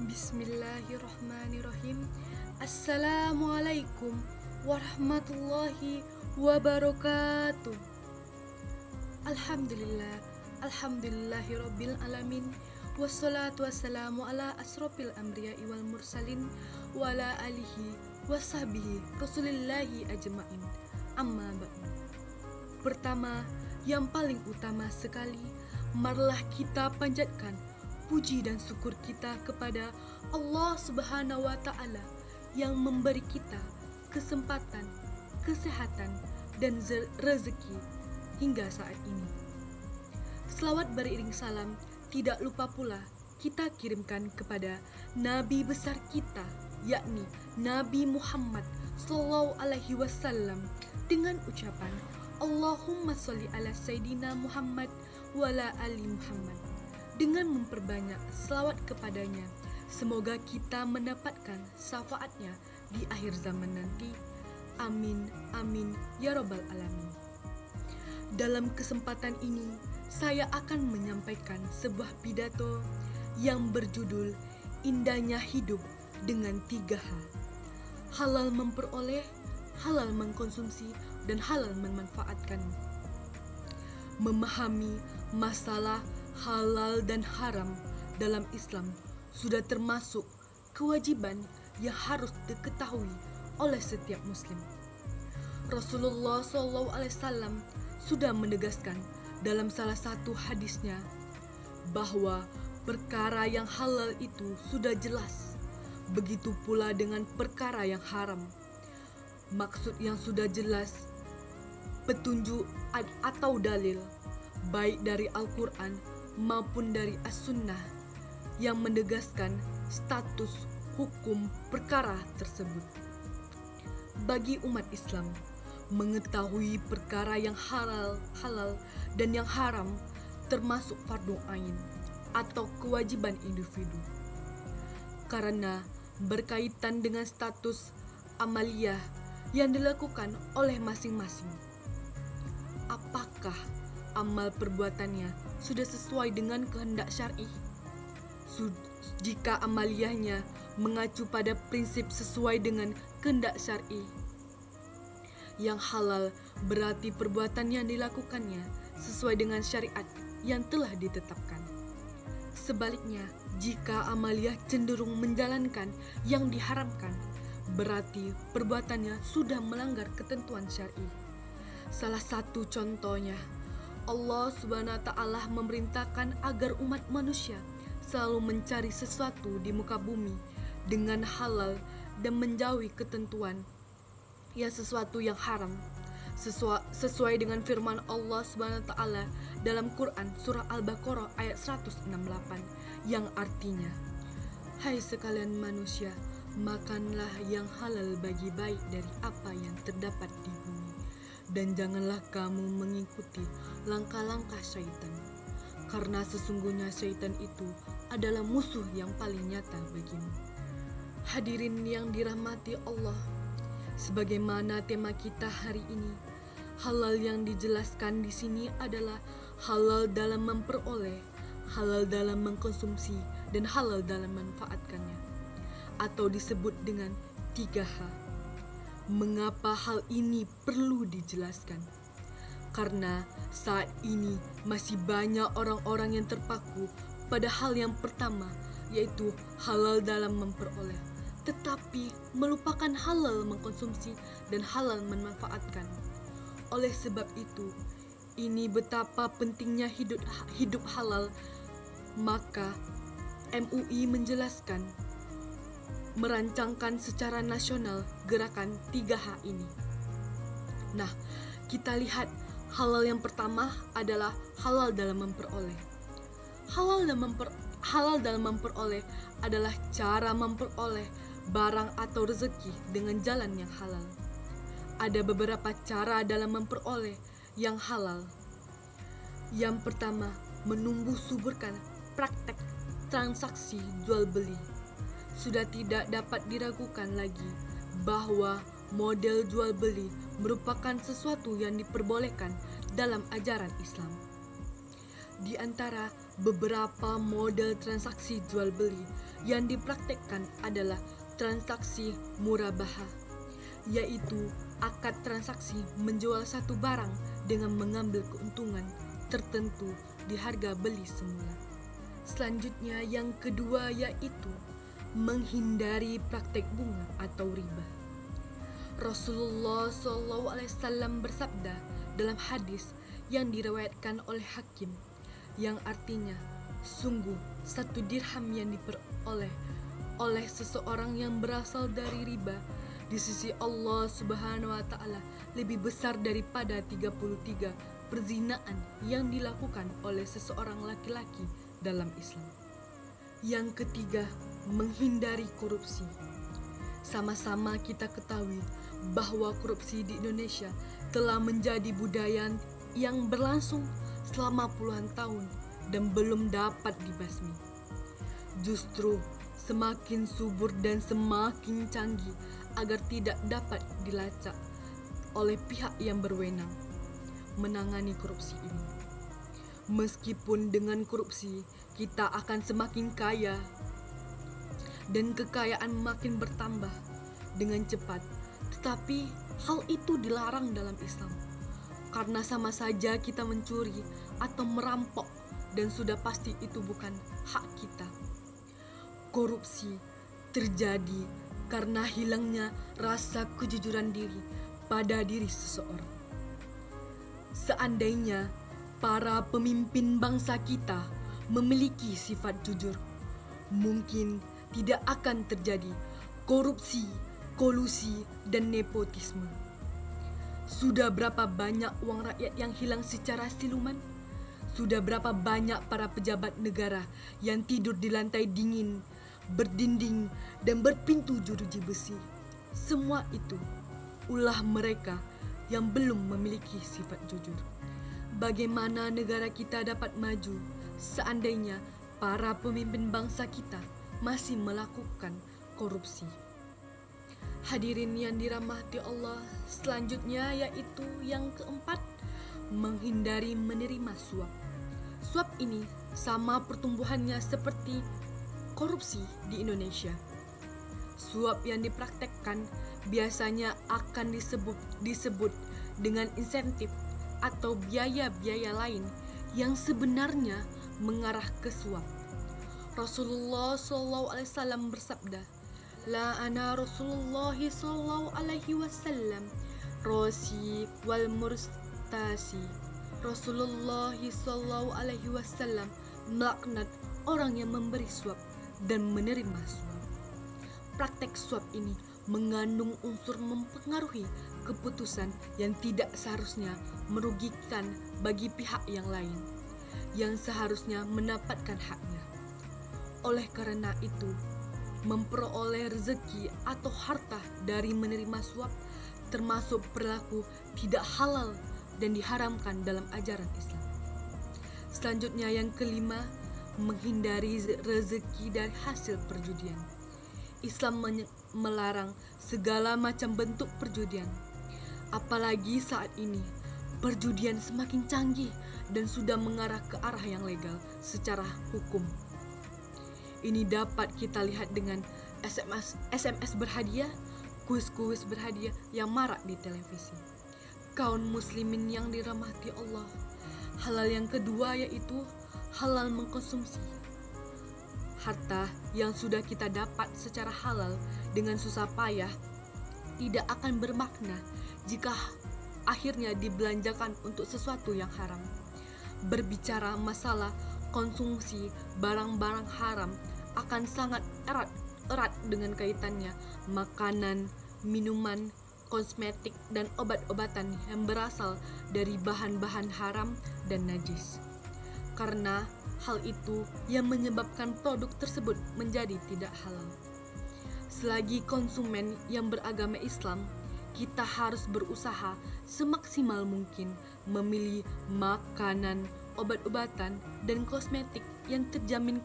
Bismillahirrahmanirrahim. Assalamualaikum warahmatullahi wabarakatuh. Alhamdulillah, alhamdulillahirabbil alamin. Wassalatu wassalamu ala asrofil amriya'i wal mursalin wa ala alihi washabihi rasulillahi ajma'in. Amma ba'du. Pertama, yang paling utama sekali, marilah kita panjatkan puji dan syukur kita kepada Allah Subhanahu wa Ta'ala yang memberi kita kesempatan, kesehatan, dan rezeki hingga saat ini. Selawat beriring salam tidak lupa pula kita kirimkan kepada Nabi besar kita, yakni Nabi Muhammad Sallallahu Alaihi Wasallam, dengan ucapan Allahumma sholli ala Sayyidina Muhammad wa ala ali Muhammad. Dengan memperbanyak selawat kepadanya, semoga kita mendapatkan syafaatnya di akhir zaman nanti. Amin, amin, ya rabbal alamin. Dalam kesempatan ini, saya akan menyampaikan sebuah pidato yang berjudul Indahnya Hidup dengan 3 hal. Halal memperoleh, halal mengkonsumsi, dan halal memanfaatkan. Memahami masalah halal dan haram dalam Islam sudah termasuk kewajiban yang harus diketahui oleh setiap muslim. Rasulullah SAW sudah menegaskan dalam salah satu hadisnya bahwa perkara yang halal itu sudah jelas, begitu pula dengan perkara yang haram. Maksud yang sudah jelas, petunjuk atau dalil baik dari Al-Quran maupun dari As-Sunnah yang menegaskan status hukum perkara tersebut. Bagi umat Islam, mengetahui perkara yang halal dan yang haram termasuk fardu ain atau kewajiban individu, karena berkaitan dengan status amaliyah yang dilakukan oleh masing-masing. Apakah amal perbuatannya sudah sesuai dengan kehendak syar'i? Jika amaliyahnya mengacu pada prinsip sesuai dengan kehendak syar'i, yang halal berarti perbuatan yang dilakukannya sesuai dengan syariat yang telah ditetapkan. Sebaliknya, jika amaliyah cenderung menjalankan yang diharamkan, berarti perbuatannya sudah melanggar ketentuan syar'i. Salah satu contohnya, Allah Subhanahu wa Ta'ala memerintahkan agar umat manusia selalu mencari sesuatu di muka bumi dengan halal dan menjauhi ketentuan sesuatu yang haram, sesuai dengan firman Allah Subhanahu wa Ta'ala dalam Quran surah Al-Baqarah ayat 168 yang artinya, hai sekalian manusia, makanlah yang halal bagi baik dari apa yang terdapat di bumi, dan janganlah kamu mengikuti langkah-langkah syaitan, karena sesungguhnya syaitan itu adalah musuh yang paling nyata bagimu. Hadirin yang dirahmati Allah, sebagaimana tema kita hari ini, halal yang dijelaskan di sini adalah halal dalam memperoleh, halal dalam mengkonsumsi, dan halal dalam memanfaatkannya, atau disebut dengan 3H. Mengapa hal ini perlu dijelaskan? Karena saat ini masih banyak orang-orang yang terpaku pada hal yang pertama, yaitu halal dalam memperoleh, tetapi melupakan halal mengkonsumsi dan halal memanfaatkan. Oleh sebab itu, ini betapa pentingnya hidup halal. Maka MUI menjelaskan, merancangkan secara nasional gerakan 3H ini. Nah, kita lihat halal yang pertama adalah halal dalam memperoleh. Halal dalam memperoleh adalah cara memperoleh barang atau rezeki dengan jalan yang halal. Ada beberapa cara dalam memperoleh yang halal. Yang pertama, menumbuh suburkan praktek transaksi jual beli. Sudah tidak dapat diragukan lagi bahwa model jual beli merupakan sesuatu yang diperbolehkan dalam ajaran Islam. Di antara Beberapa model transaksi jual beli yang dipraktekkan adalah transaksi murabahah, yaitu akad transaksi menjual satu barang dengan mengambil keuntungan tertentu di harga beli semula. Selanjutnya yang kedua yaitu menghindari praktek bunga atau riba. Rasulullah SAW bersabda dalam hadis yang diriwayatkan oleh Hakim, yang artinya, sungguh satu dirham yang diperoleh oleh seseorang yang berasal dari riba di sisi Allah Subhanahu wa Ta'ala lebih besar daripada 33 perzinaan yang dilakukan oleh seseorang laki-laki dalam Islam. Yang ketiga, menghindari korupsi. Sama-sama kita ketahui bahwa korupsi di Indonesia telah menjadi budaya yang berlangsung selama puluhan tahun dan belum dapat dibasmi. Justru semakin subur dan semakin canggih agar tidak dapat dilacak oleh pihak yang berwenang menangani korupsi ini. Meskipun dengan korupsi kita akan semakin kaya dan kekayaan makin bertambah dengan cepat, tetapi hal itu dilarang dalam Islam karena sama saja kita mencuri atau merampok dan sudah pasti itu bukan hak kita. Korupsi terjadi karena hilangnya rasa kejujuran diri pada diri seseorang. Seandainya para pemimpin bangsa kita memiliki sifat jujur, mungkin tidak akan terjadi korupsi, kolusi, dan nepotisme. Sudah berapa banyak uang rakyat yang hilang secara siluman? Sudah berapa banyak para pejabat negara yang tidur di lantai dingin, berdinding, dan berpintu jeruji besi? Semua itu ulah mereka yang belum memiliki sifat jujur. Bagaimana negara kita dapat maju seandainya para pemimpin bangsa kita masih melakukan korupsi? Hadirin yang dirahmati Allah, selanjutnya yaitu yang keempat, menghindari menerima suap. Suap ini sama pertumbuhannya seperti korupsi di Indonesia. Suap yang dipraktekkan biasanya akan disebut dengan insentif atau biaya-biaya lain yang sebenarnya mengarah ke suap. Rasulullah SAW bersabda, "La ana Rasulullah SAW rosi wal murstasi." Rasulullah SAW melaknat orang yang memberi suap dan menerima suap. Praktek suap ini mengandung unsur mempengaruhi keputusan yang tidak seharusnya merugikan bagi pihak yang lain yang seharusnya mendapatkan haknya. Oleh karena itu, memperoleh rezeki atau harta dari menerima suap termasuk perilaku tidak halal dan diharamkan dalam ajaran Islam. Selanjutnya yang kelima, menghindari rezeki dari hasil perjudian. Islam melarang segala macam bentuk perjudian. Apalagi saat ini, perjudian semakin canggih dan sudah mengarah ke arah yang legal secara hukum. Ini dapat kita lihat dengan SMS berhadiah, kuis-kuis berhadiah yang marak di televisi. Kaum muslimin yang dirahmati Allah, halal yang kedua yaitu halal mengkonsumsi. Harta yang sudah kita dapat secara halal dengan susah payah tidak akan bermakna jika akhirnya dibelanjakan untuk sesuatu yang haram. Berbicara masalah konsumsi barang-barang haram akan sangat erat dengan kaitannya makanan, minuman, kosmetik, dan obat-obatan yang berasal dari bahan-bahan haram dan najis. Karena hal itu yang menyebabkan produk tersebut menjadi tidak halal. Selagi konsumen yang beragama Islam, kita harus berusaha semaksimal mungkin memilih makanan, obat-obatan, dan kosmetik yang terjamin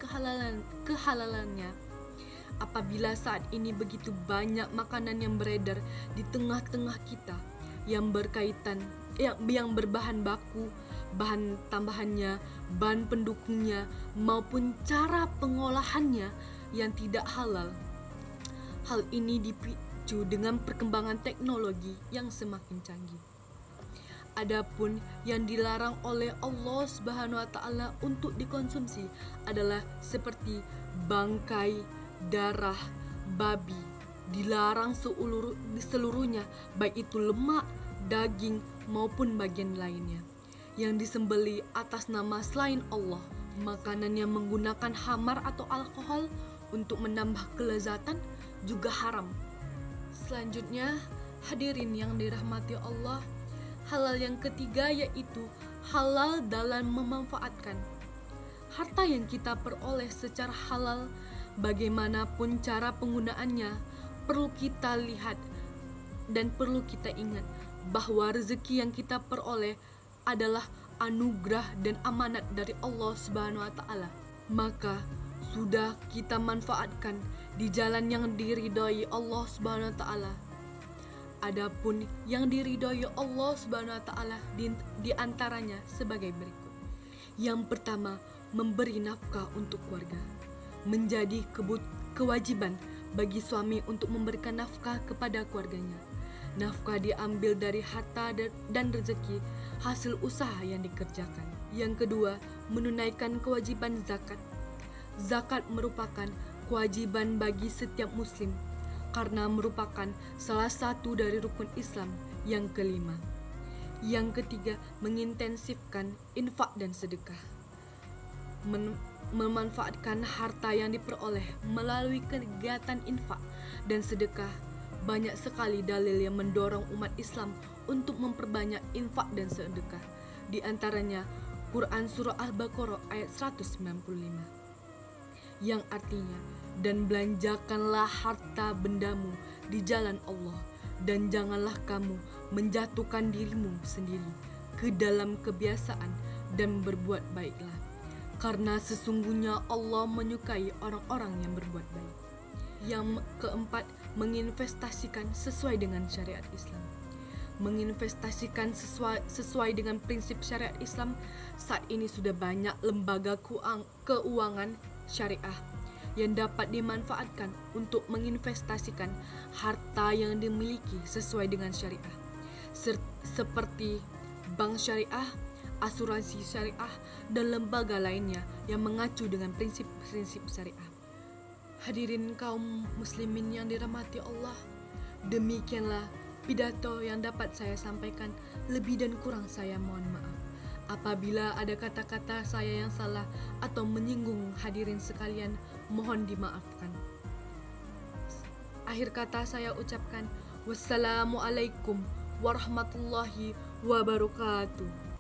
kehalalannya. Apabila saat ini begitu banyak makanan yang beredar di tengah-tengah kita yang berkaitan yang berbahan baku, bahan tambahannya, bahan pendukungnya, maupun cara pengolahannya yang tidak halal. Hal ini dipicu dengan perkembangan teknologi yang semakin canggih. Adapun yang dilarang oleh Allah Subhanahu wa taala untuk dikonsumsi adalah seperti bangkai, darah babi, dilarang seluruhnya, baik itu lemak, daging maupun bagian lainnya yang disembeli atas nama selain Allah. Makanan yang menggunakan khamar atau alkohol untuk menambah kelezatan juga haram. Selanjutnya, hadirin yang dirahmati Allah, halal yang ketiga yaitu halal dalam memanfaatkan. Harta yang kita peroleh secara halal, bagaimanapun cara penggunaannya, perlu kita lihat dan perlu kita ingat bahwa rezeki yang kita peroleh adalah anugerah dan amanat dari Allah Subhanahu wa taala. Maka sudah kita manfaatkan di jalan yang diridhai Allah Subhanahu wa taala. Adapun yang diridhai Allah Subhanahu wa taala di antaranya sebagai berikut. Yang pertama, memberi nafkah untuk keluarga. Menjadi kewajiban bagi suami untuk memberikan nafkah kepada keluarganya. Nafkah diambil dari harta dan rezeki hasil usaha yang dikerjakan. Yang kedua, menunaikan kewajiban zakat. Zakat merupakan kewajiban bagi setiap muslim karena merupakan salah satu dari rukun Islam yang kelima. Yang ketiga, mengintensifkan infak dan sedekah. Memanfaatkan harta yang diperoleh melalui kegiatan infak dan sedekah. Banyak sekali dalil yang mendorong umat Islam untuk memperbanyak infak dan sedekah. Di antaranya Quran Surah Al-Baqarah ayat 195 yang artinya, dan belanjakanlah harta bendamu di jalan Allah, dan janganlah kamu menjatuhkan dirimu sendiri ke dalam kebiasaan dan berbuat baiklah, karena sesungguhnya Allah menyukai orang-orang yang berbuat baik. Yang keempat, menginvestasikan sesuai dengan syariat Islam. Menginvestasikan sesuai dengan prinsip syariat Islam. Saat ini sudah banyak lembaga keuangan syariah yang dapat dimanfaatkan untuk menginvestasikan harta yang dimiliki sesuai dengan syariah, seperti bank syariah, asuransi syariah, dan lembaga lainnya yang mengacu dengan prinsip-prinsip syariah. Hadirin kaum muslimin yang dirahmati Allah, demikianlah pidato yang dapat saya sampaikan. Lebih dan kurang saya mohon maaf. Apabila ada kata-kata saya yang salah atau menyinggung hadirin sekalian, mohon dimaafkan. Akhir kata saya ucapkan wassalamualaikum warahmatullahi wabarakatuh.